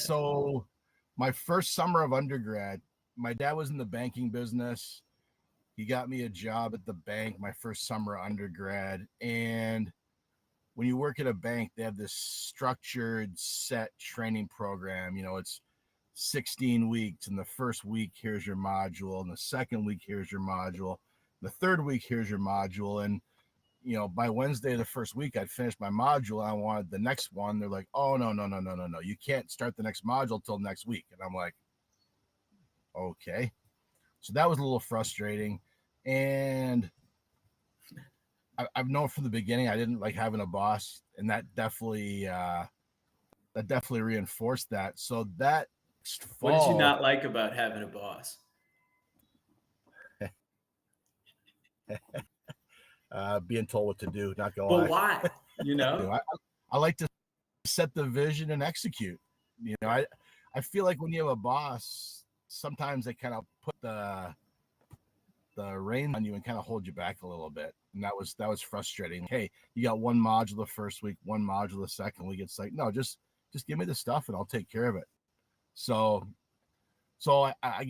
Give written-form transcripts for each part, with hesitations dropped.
So my first summer of undergrad, my dad was in the banking business. He got me a job at the bank my first summer of undergrad. And when you work at a bank, they have this structured set training program. It's 16 weeks. And the first week, here's your module. And the second week, here's your module. The third week, here's your module. And by Wednesday of the first week, I'd finished my module. And I wanted the next one. They're like, oh, no, no, no, no, no, no. You can't start the next module till next week. And I'm like, okay. So that was a little frustrating. And I've known from the beginning I didn't like having a boss, and that definitely reinforced that. So that What did you fall, not like about having a boss? being told what to do, not gonna But lie. why? You know? I like to set the vision and execute. I feel like when you have a boss, sometimes they kind of put the reins on you and kind of hold you back a little bit. And that was frustrating. Hey, you got one module the first week, one module the second week. It's like, no, just give me the stuff and I'll take care of it. So I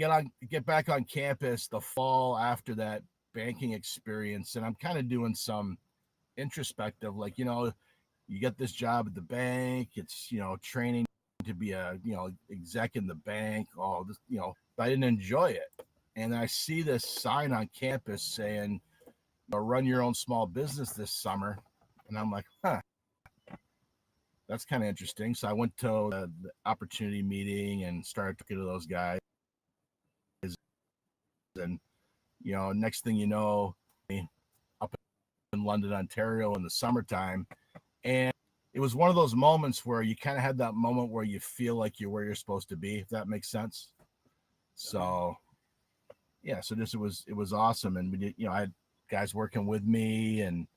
get back on campus the fall after that banking experience, and I'm kind of doing some introspective, like, you get this job at the bank, it's, training to be a, exec in the bank, all this, but I didn't enjoy it. And I see this sign on campus saying, run your own small business this summer. And I'm like, that's kind of interesting. So I went to the opportunity meeting and started talking to those guys. And, next thing you know, up in London, Ontario in the summertime. And it was one of those moments where you kind of had that moment where you feel like you're where you're supposed to be, if that makes sense. So, yeah, so it was awesome. And we did, I had guys working with me and,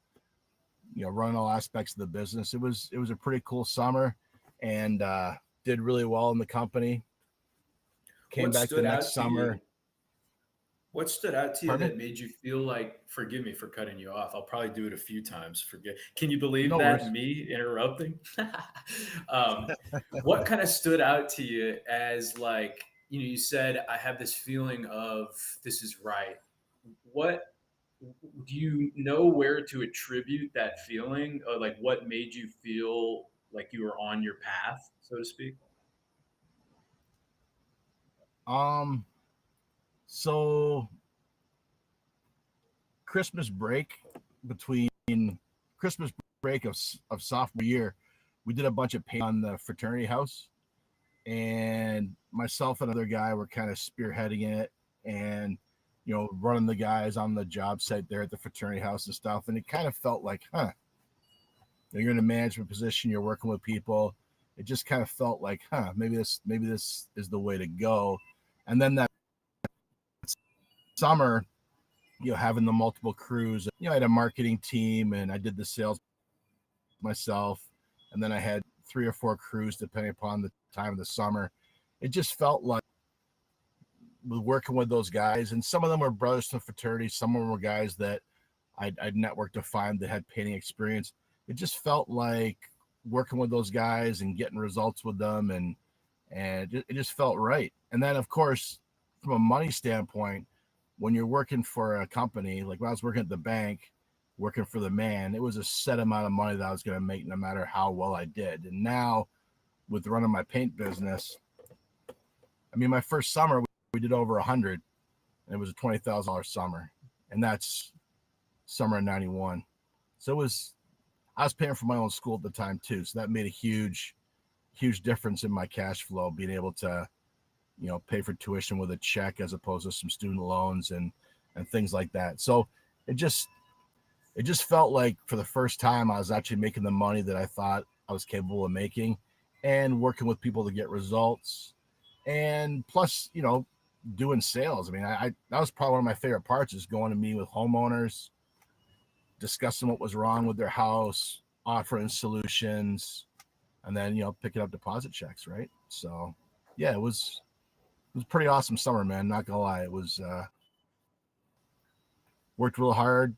running all aspects of the business. It was a pretty cool summer, and did really well in the company. Came What back the stood out next to you? summer. What stood out to you Pardon me? that made you feel like, forgive me for cutting you off. I'll probably do it a few times. Forget. Can you believe No that worries. me interrupting? um, what kind of stood out to you as like, you said, I have this feeling of this is right. What do you know where to attribute that feeling, or like what made you feel like you were on your path, so to speak? Um, so Christmas break between Christmas break of sophomore year, we did a bunch of paint on the fraternity house, and myself and another guy were kind of spearheading it, and running the guys on the job site there at the fraternity house and stuff. And it kind of felt like, you're in a management position, you're working with people. It just kind of felt like, maybe this is the way to go. And then that summer, having the multiple crews, I had a marketing team and I did the sales myself. And then I had 3 or 4 crews depending upon the time of the summer. It just felt like working with those guys, and some of them were brothers from fraternity. Some of them were guys that I'd networked to find that had painting experience. It just felt like working with those guys and getting results with them, and it just felt right. And then, of course, from a money standpoint, when you're working for a company, like when I was working at the bank, working for the man, it was a set amount of money that I was going to make no matter how well I did. And now, with running my paint business, I mean, my first summer we did over 100, and it was a $20,000 summer, and that's summer of '91. So I was paying for my own school at the time too, so that made a huge difference in my cash flow, being able to pay for tuition with a check as opposed to some student loans and things like that. So it just felt like for the first time I was actually making the money that I thought I was capable of making, and working with people to get results. And plus, doing sales. I mean, I that was probably one of my favorite parts, is going to meet with homeowners, discussing what was wrong with their house, offering solutions, and then picking up deposit checks, right? So yeah, it was a pretty awesome summer, man, not gonna lie. It was worked real hard,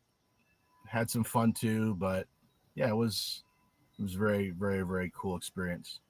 had some fun too, but yeah, it was very, very, very cool experience.